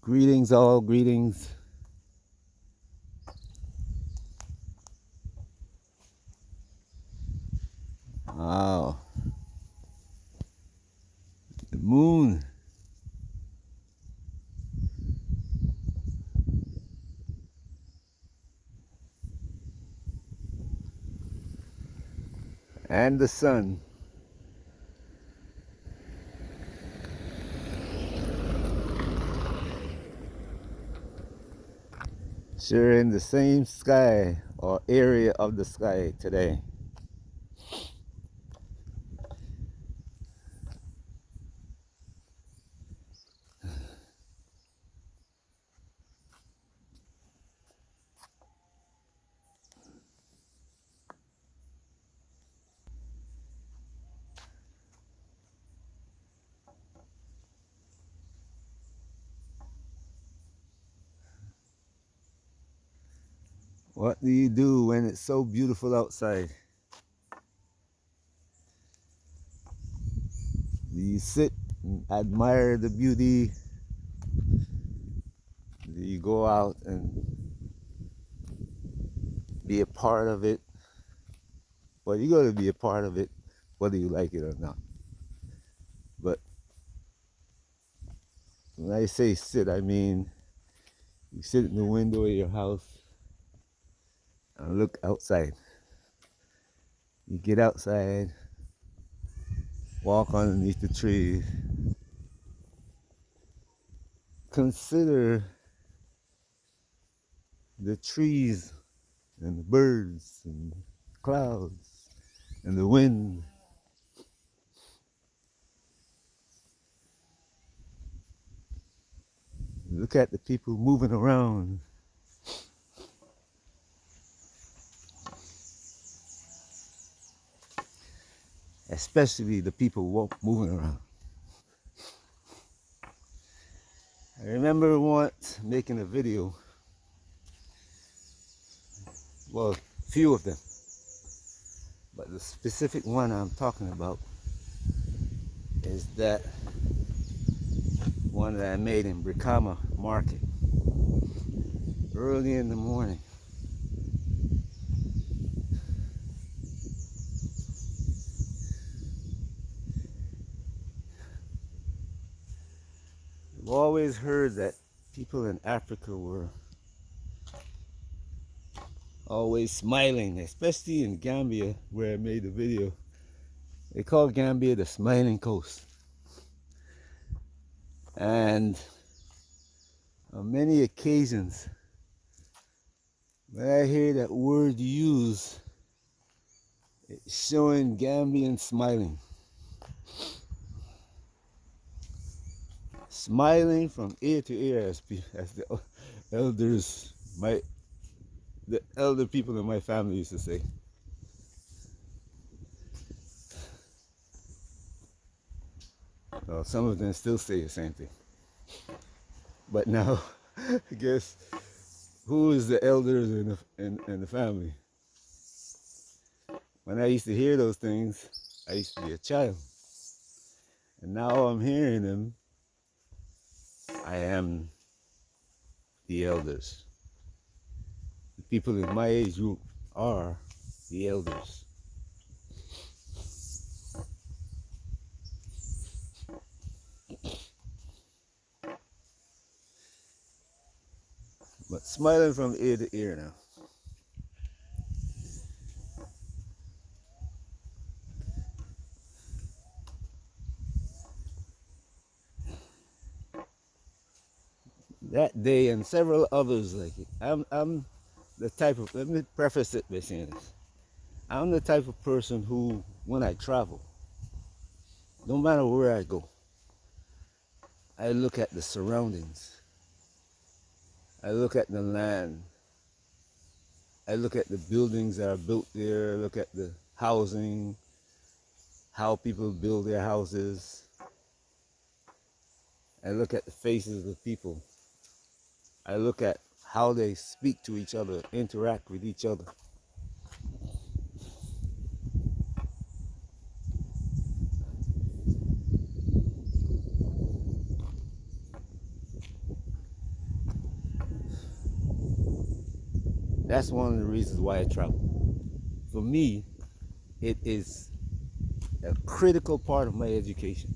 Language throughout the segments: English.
Greetings, all greetings. Wow, the moon and the sun sharing the same sky or area of the sky today. What do you do when it's so beautiful outside? Do you sit and admire the beauty? Do you go out and be a part of it? Well, you got to be a part of it, whether you like it or not. But when I say sit, I mean you sit in the window of your house and look outside. You get outside, walk underneath the trees, consider the trees and the birds and the clouds and the wind. Look at the people moving around. Especially the people moving around. I remember once making a video, well, a few of them, but the specific one I'm talking about is that one that I made in Brikama Market early in the morning. I've always heard that people in Africa were always smiling, especially in Gambia where I made the video. They call Gambia the Smiling Coast. And on many occasions, when I hear that word used, it's showing Gambians smiling. Smiling from ear to ear, as the elders, the elder people in my family used to say. Well, some of them still say the same thing. But now, I guess, who is the elders in the family? When I used to hear those things, I used to be a child. And now I'm hearing them, I am the elders. The people in my age group are the elders. But smiling from ear to ear now. That day and several others like it. I'm the type of, let me preface it by saying this. I'm the type of person who, when I travel, no matter where I go, I look at the surroundings. I look at the land. I look at the buildings that are built there. I look at the housing, how people build their houses. I look at the faces of the people. I look at how they speak to each other, interact with each other. That's one of the reasons why I travel. For me, it is a critical part of my education.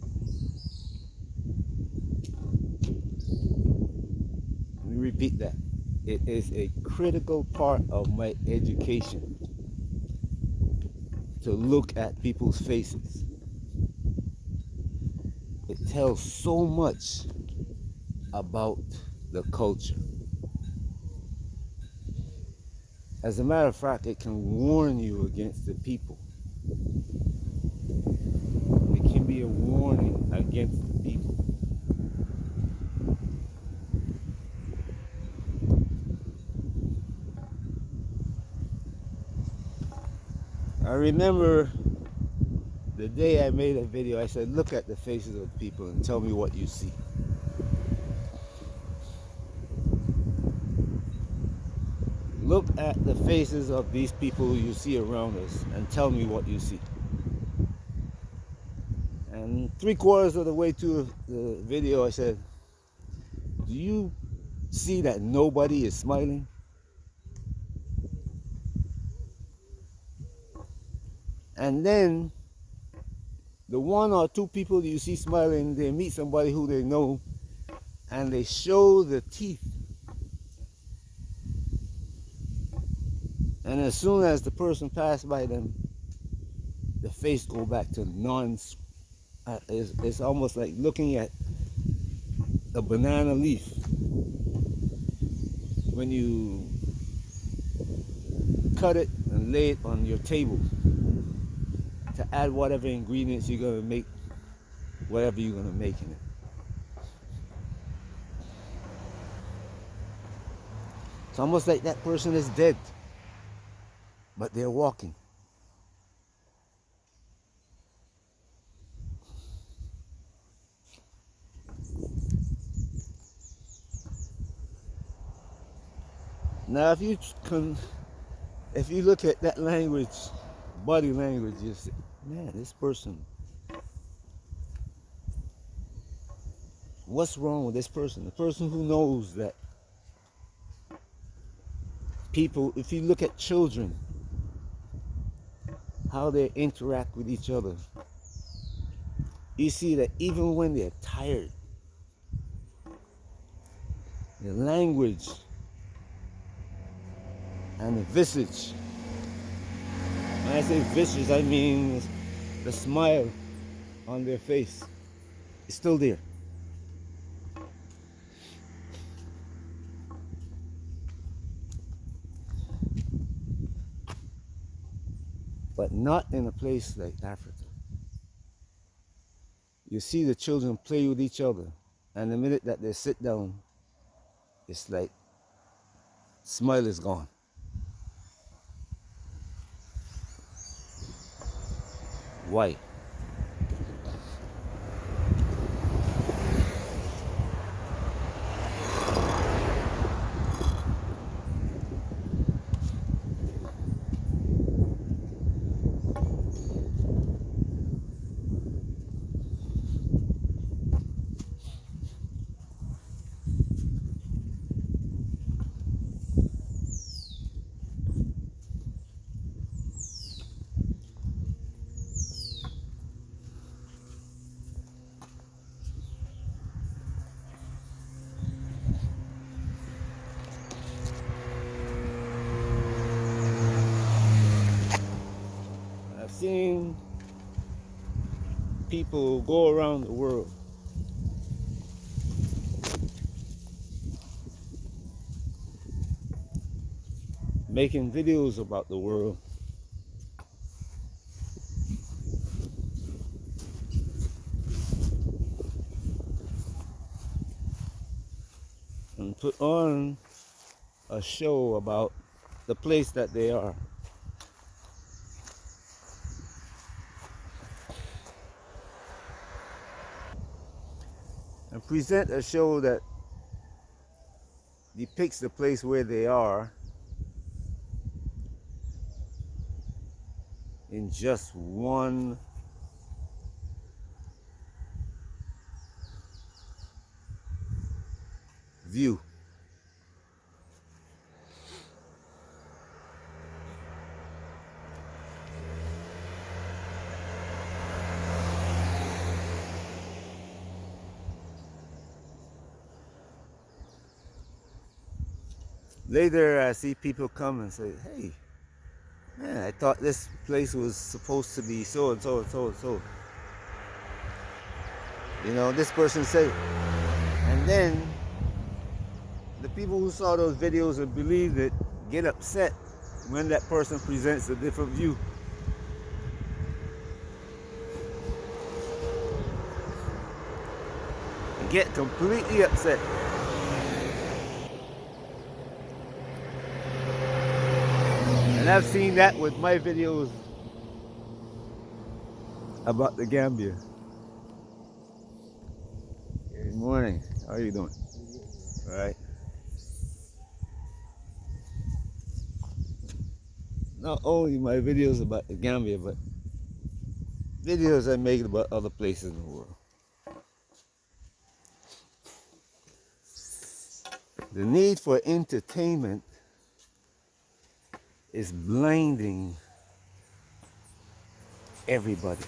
Let me repeat that. It is a critical part of my education to look at people's faces. It tells so much about the culture. As a matter of fact, it can warn you against the people. It can be a warning against the people. I remember the day I made a video, I said, look at the faces of people and tell me what you see. Look at the faces of these people you see around us and tell me what you see. And 3/4 of the way to the video, I said, do you see that nobody is smiling? And then the one or two people you see smiling, they meet somebody who they know and they show the teeth. And as soon as the person passed by them, the face go back to it's almost like looking at a banana leaf when you cut it and lay it on your table to add whatever ingredients you're going to make, whatever you're going to make in it. It's almost like that person is dead, but they're walking. Now, if you look at that language, body language, you say, man, this person, what's wrong with this person? The person who knows that people, if you look at children, how they interact with each other, you see that even when they're tired, the language and the visage, when I say visage, I mean the smile on their face is still there. But not in a place like Africa. You see the children play with each other, and the minute that they sit down, it's like smile is gone. Why? I've seen people go around the world making videos about the world and put on a show about the place that they are. And present a show that depicts the place where they are in just one view. Later, I see people come and say, "Hey, man, I thought this place was supposed to be so and so and so and so." This person said, and then the people who saw those videos and believed it get upset when that person presents a different view. They get completely upset. And I've seen that with my videos about the Gambia. Good morning. How are you doing? All right. Not only my videos about the Gambia, but videos I make about other places in the world. The need for entertainment is blinding everybody.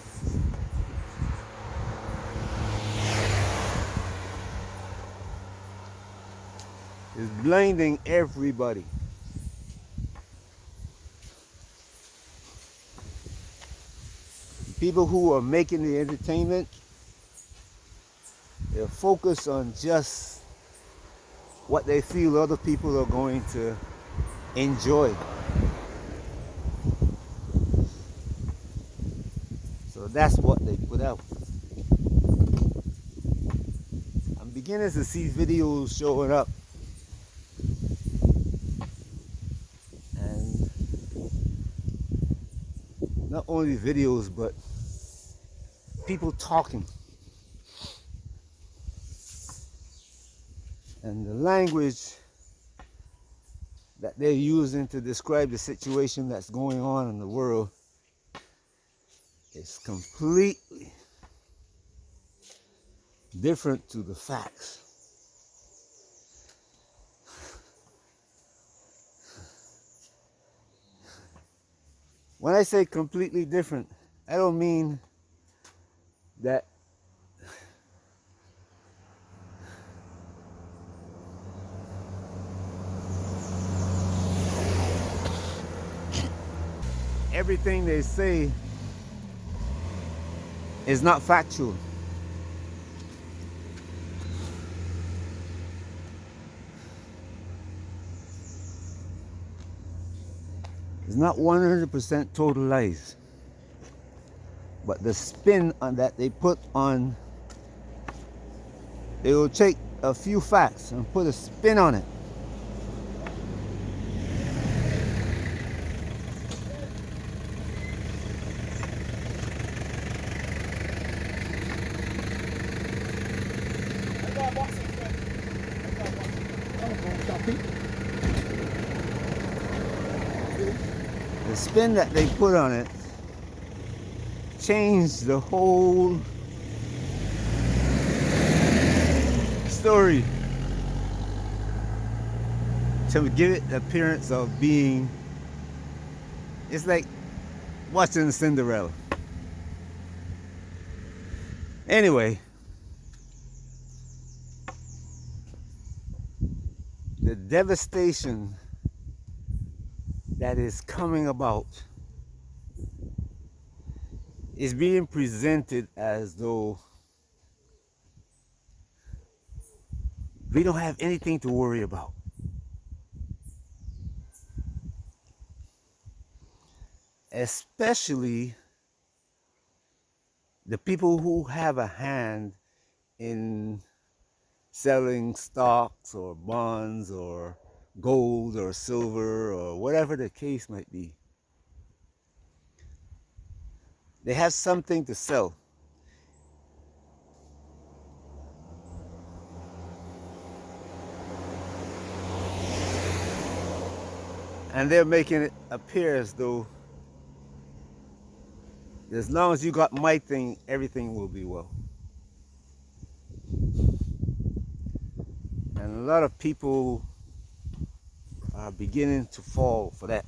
It's blinding everybody. People who are making the entertainment, they're focused on just what they feel other people are going to enjoy. So that's what they put out. I'm beginning to see videos showing up, and not only videos, but people talking. And the language that they're using to describe the situation that's going on in the world is completely different to the facts. When I say completely different, I don't mean that everything they say is not factual. It's not 100% total lies. But the spin on that they put on, they will take a few facts and put a spin on it. The spin that they put on it changed the whole story to give it the appearance of being, it's like watching Cinderella. Anyway, the devastation that is coming about is being presented as though we don't have anything to worry about. Especially the people who have a hand in selling stocks or bonds or gold or silver or whatever the case might be. They have something to sell. And they're making it appear as though as long as you got my thing, everything will be well. And a lot of people are beginning to fall for that.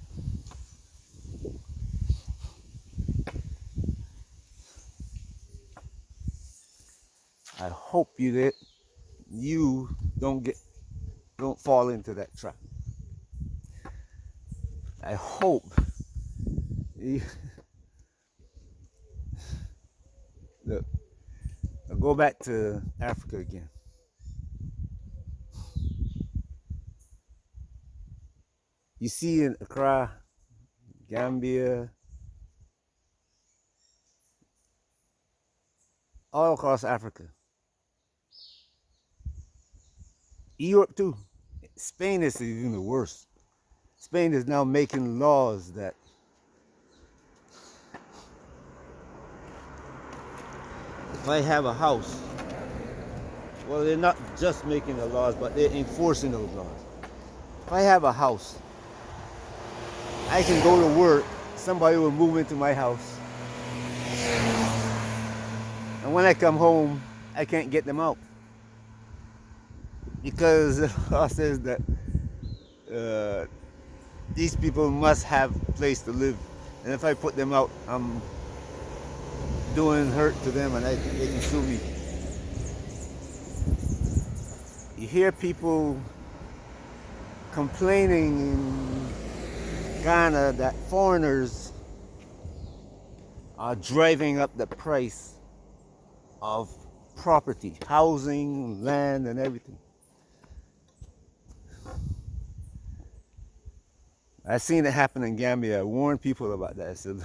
I hope you don't fall into that trap. I hope. you- Look, I'll go back to Africa again. You see in Accra, Gambia, all across Africa, Europe too. Spain is even the worst. Spain is now making laws that if I have a house, well, they're not just making the laws, but they're enforcing those laws. If I have a house, I can go to work, somebody will move into my house, and when I come home, I can't get them out. Because the law says that uh, these people must have a place to live. And if I put them out, I'm doing hurt to them and they can sue me. You hear people complaining in Ghana that foreigners are driving up the price of property, housing, land, and everything. I've seen it happen in Gambia. I warned people about that. I said,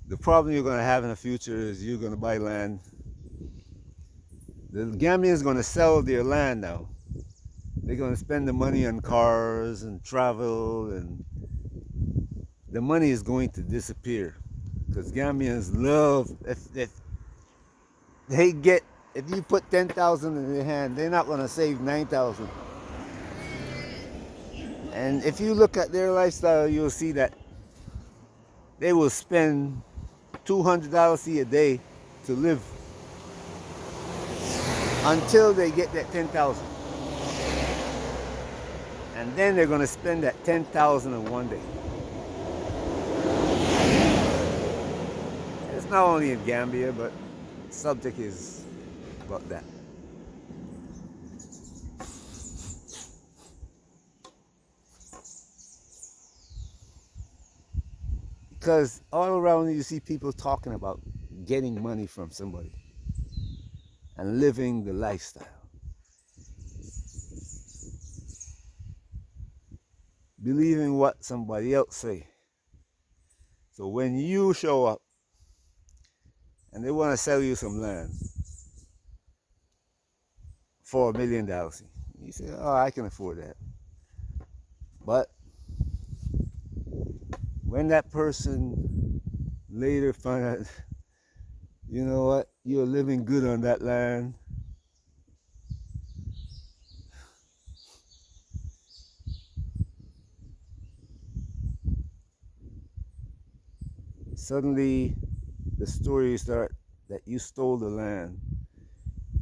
the problem you're going to have in the future is you're going to buy land. The Gambians are going to sell their land now. They're going to spend the money on cars and travel, and the money is going to disappear. Because Gambians love, if they get, if you put 10,000 in their hand, they're not going to save 9,000. And if you look at their lifestyle, you'll see that they will spend $200 a day to live until they get that 10,000. And then they're going to spend that 10,000 in one day. It's not only in Gambia, but the subject is about that. Because all around you see people talking about getting money from somebody and living the lifestyle. Believing what somebody else say. So when you show up and they want to sell you some land for $1 million, you say, oh, I can afford that. But when that person later find out, you know what, you're living good on that land, suddenly the stories start that you stole the land.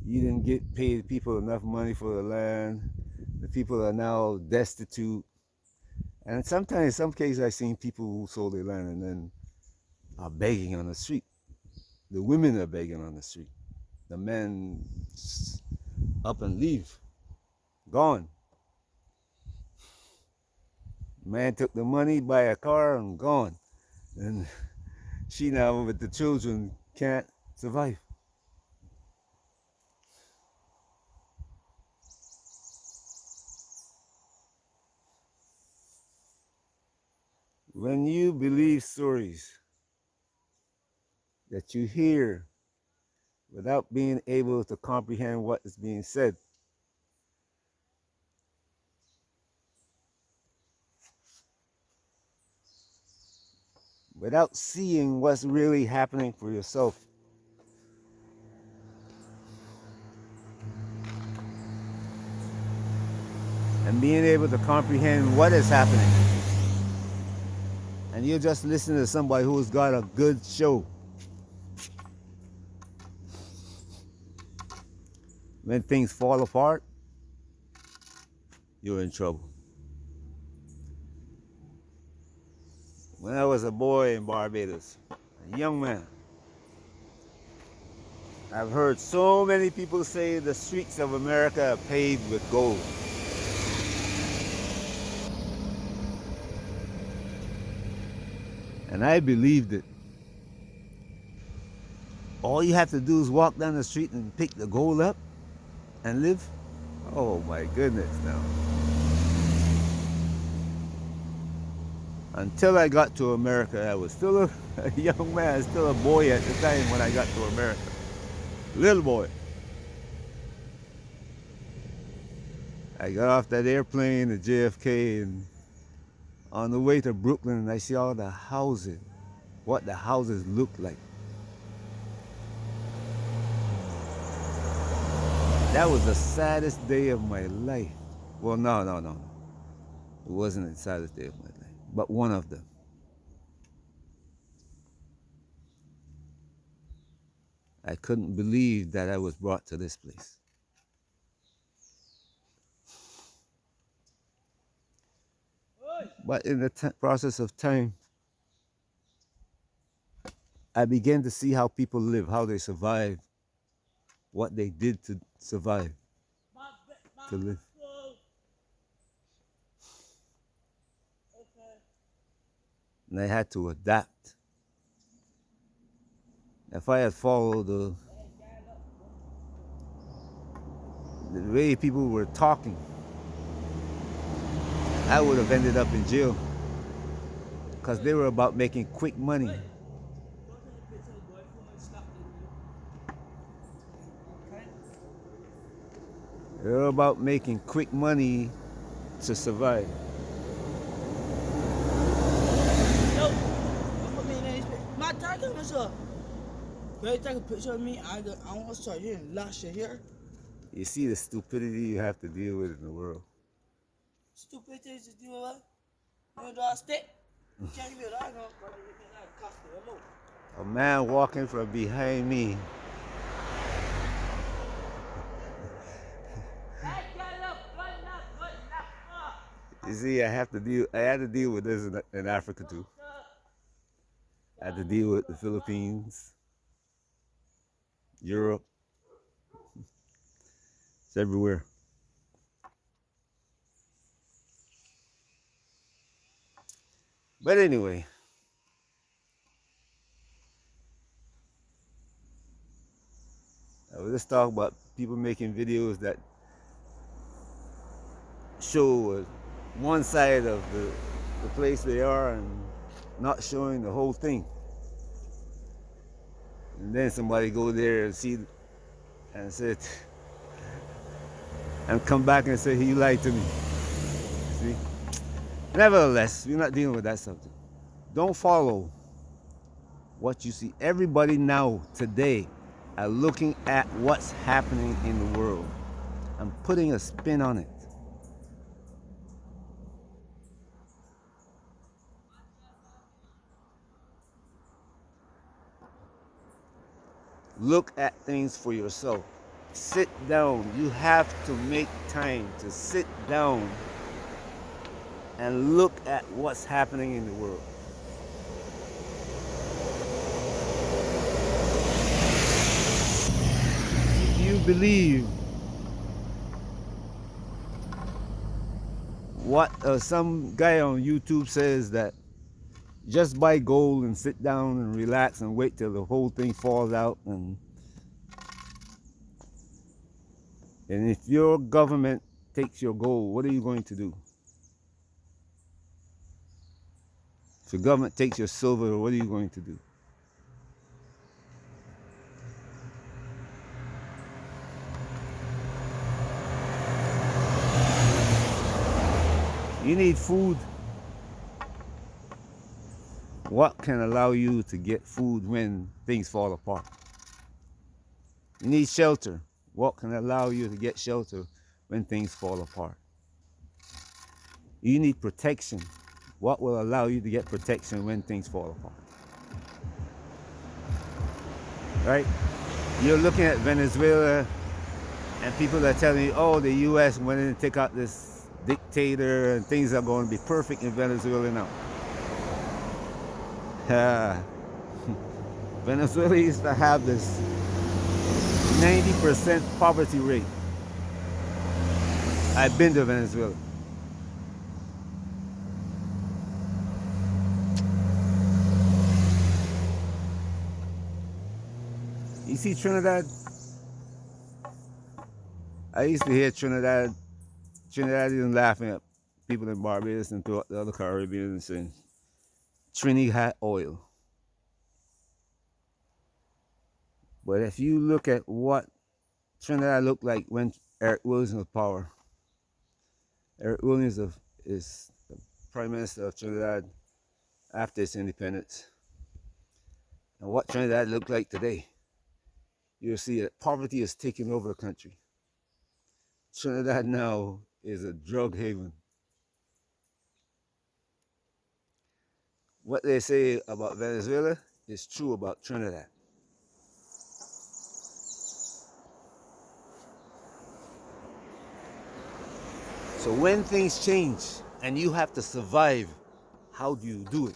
You didn't get paid people enough money for the land. The people are now destitute. And sometimes, in some cases, I've seen people who sold their land and then are begging on the street. The women are begging on the street. The men up and leave, gone. Man took the money, buy a car, and gone. And she now with the children can't survive. When you believe stories that you hear without being able to comprehend what is being said, without seeing what's really happening for yourself, and being able to comprehend what is happening, and you're just listening to somebody who's got a good show, when things fall apart, you're in trouble. When I was a boy in Barbados, a young man, I've heard so many people say the streets of America are paved with gold. And I believed it. All you have to do is walk down the street and pick the gold up and live. Oh my goodness, now. Until I got to America, I was still a young man, still a boy at the time when I got to America. Little boy. I got off that airplane at JFK, and on the way to Brooklyn, I see all the houses, what the houses look like. That was the saddest day of my life. Well, no. It wasn't the saddest day of my life, but one of them. I couldn't believe that I was brought to this place. But in the process of time, I began to see how people live, how they survive, what they did to survive, to live. And I had to adapt. If I had followed the way people were talking, I would have ended up in jail, because they were about making quick money. They were about making quick money to survive. My dad came and said, "Can you take a picture of me? I want to start hearing lots of here." You see the stupidity you have to deal with in the world. Stupidity to deal with. You know, I stick. Can't give you that. A man walking from behind me. You see, I had to deal with this in Africa too. I had to deal with the Philippines, Europe. It's everywhere. But anyway, I was just talking about people making videos that show one side of the place they are and not showing the whole thing. And then somebody go there and see and said, and come back and say, he lied to me. See? Nevertheless, we're not dealing with that subject. Don't follow what you see. Everybody now, today, are looking at what's happening in the world and putting a spin on it. Look at things for yourself. Sit down. You have to make time to sit down and look at what's happening in the world. If you believe what some guy on YouTube says, that just buy gold and sit down and relax and wait till the whole thing falls out, and if your government takes your gold, what are you going to do? If the government takes your silver, what are you going to do? You need food. What can allow you to get food when things fall apart? You need shelter. What can allow you to get shelter when things fall apart? You need protection. What will allow you to get protection when things fall apart? Right? You're looking at Venezuela, and people are telling you, oh, the U.S. went in and took out this dictator and things are going to be perfect in Venezuela now. Venezuela used to have this 90% poverty rate. I've been to Venezuela. You see Trinidad? I used to hear Trinidadians laughing at people in Barbados and throughout the other Caribbean and saying, Trini had oil. But if you look at what Trinidad looked like when Eric Williams was in power, Eric Williams is the Prime Minister of Trinidad after its independence. And what Trinidad looked like today, you'll see that poverty is taking over the country. Trinidad now is a drug haven. What they say about Venezuela is true about Trinidad. So when things change and you have to survive, how do you do it?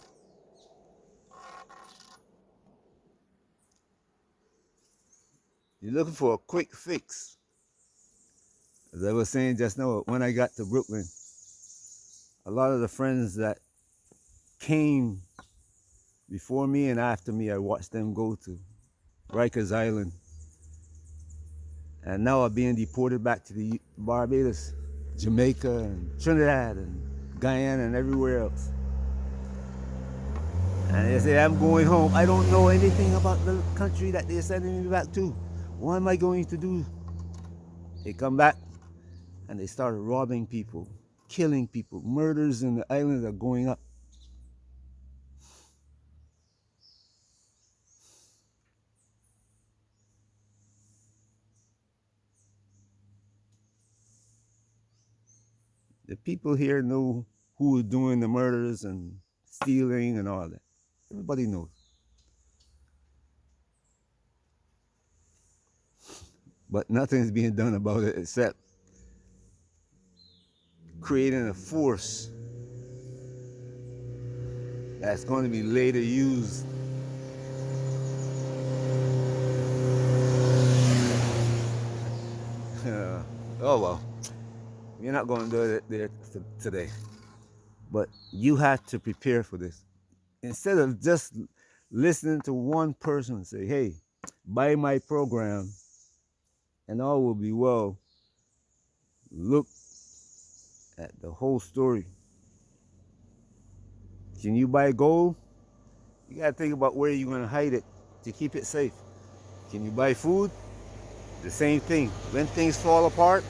You're looking for a quick fix. As I was saying just now, when I got to Brooklyn, a lot of the friends that came before me and after me, I watched them go to Rikers Island. And now are being deported back to the Barbados, Jamaica, and Trinidad, and Guyana, and everywhere else. And they say, I'm going home. I don't know anything about the country that they're sending me back to. What am I going to do? They come back and they started robbing people, killing people. Murders in the islands are going up. The people here know who is doing the murders and stealing and all that. Everybody knows. But nothing's being done about it except creating a force that's going to be later used oh well, we're not going to do it there today. But you have to prepare for this. Instead of just listening to one person say, hey, buy my program and all will be well, look at the whole story. Can you buy gold? You got to think about where you're going to hide it to keep it safe. Can you buy food? The same thing. When things fall apart,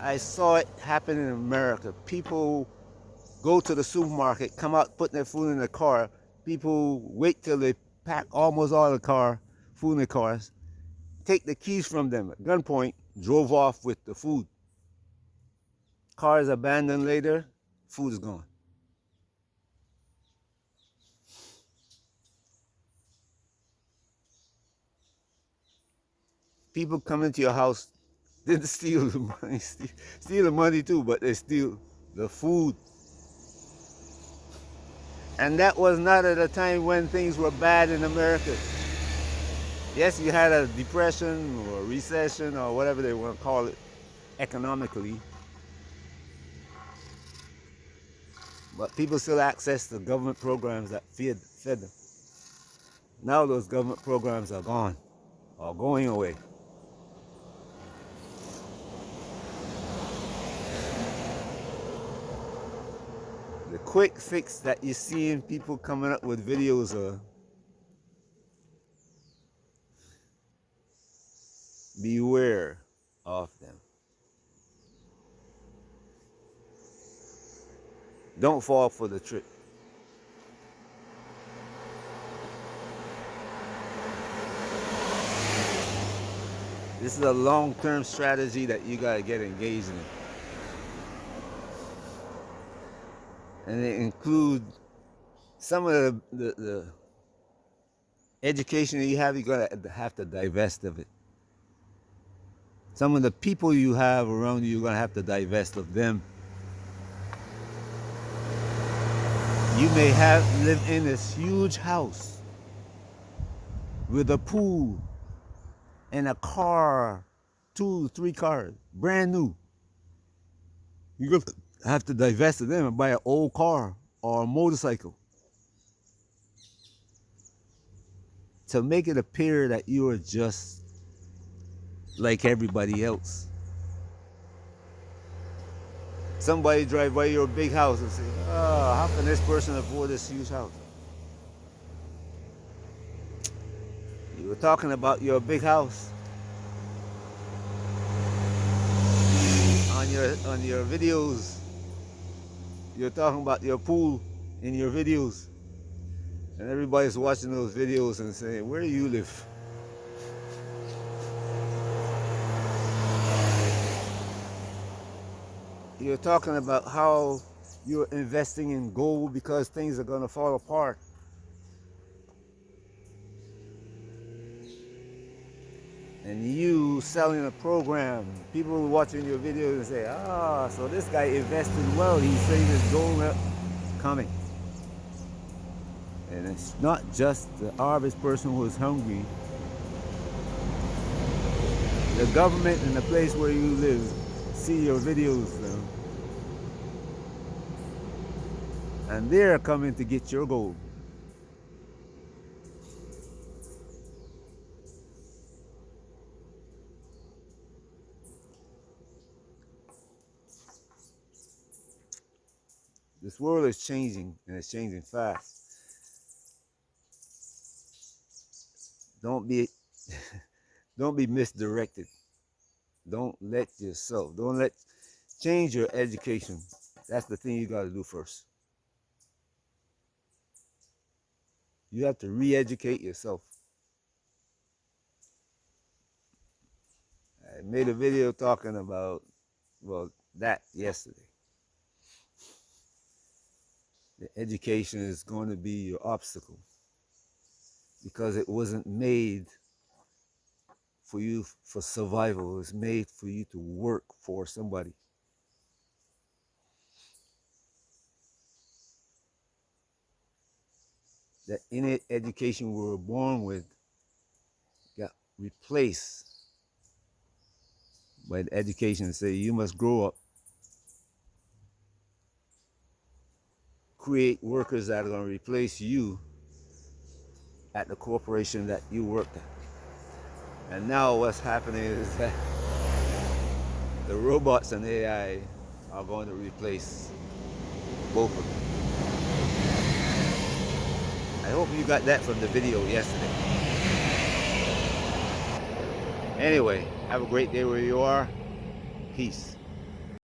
I saw it happen in America. People go to the supermarket, come out, put their food in the car. People wait till they pack almost all the food in the cars, take the keys from them at gunpoint, drove off with the food. Cars abandoned later, food is gone. People come into your house, didn't steal the money, steal the money too, but they steal the food. And that was not at a time when things were bad in America. Yes, you had a depression or a recession or whatever they want to call it economically. But people still access the government programs that fed them. Now those government programs are gone or going away. The quick fix that you're seeing people coming up with videos of, beware of them. Don't fall for the trick. This is a long-term strategy that you gotta get engaged in. And it includes some of the education that you have, you're gonna have to divest of it. Some of the people you have around you, you're gonna have to divest of them. You may live in this huge house with a pool and a car, 2, 3 cars, brand new. You're gonna have to divest of them and buy an old car or a motorcycle. to make it appear that you are just like everybody else. Somebody drive by your big house and say, "Oh, how can this person afford this huge house?" You were talking about your big house on your videos. You're talking about your pool in your videos, and everybody's watching those videos and saying, "Where do you live?" You're talking about how you're investing in gold because things are gonna fall apart. And you selling a program, people watching your videos and say, "Ah, so this guy invested well. He's saying his gold coming." And it's not just the average person who is hungry. The government and the place where you live see your videos now, and they're coming to get your gold. This world is changing, and it's changing fast. Don't be don't be misdirected. Don't let yourself, don't let change your education. That's the thing you got to do first. You have to re-educate yourself. I made a video talking about, well, that yesterday. The education is going to be your obstacle because it wasn't made for you for survival. It was made for you to work for somebody. That innate education we were born with got replaced by the education that say you must grow up, create workers that are going to replace you at the corporation that you worked at. And now what's happening is that the robots and AI are going to replace both of them. I hope you got that from the video yesterday. Anyway, have a great day where you are. Peace.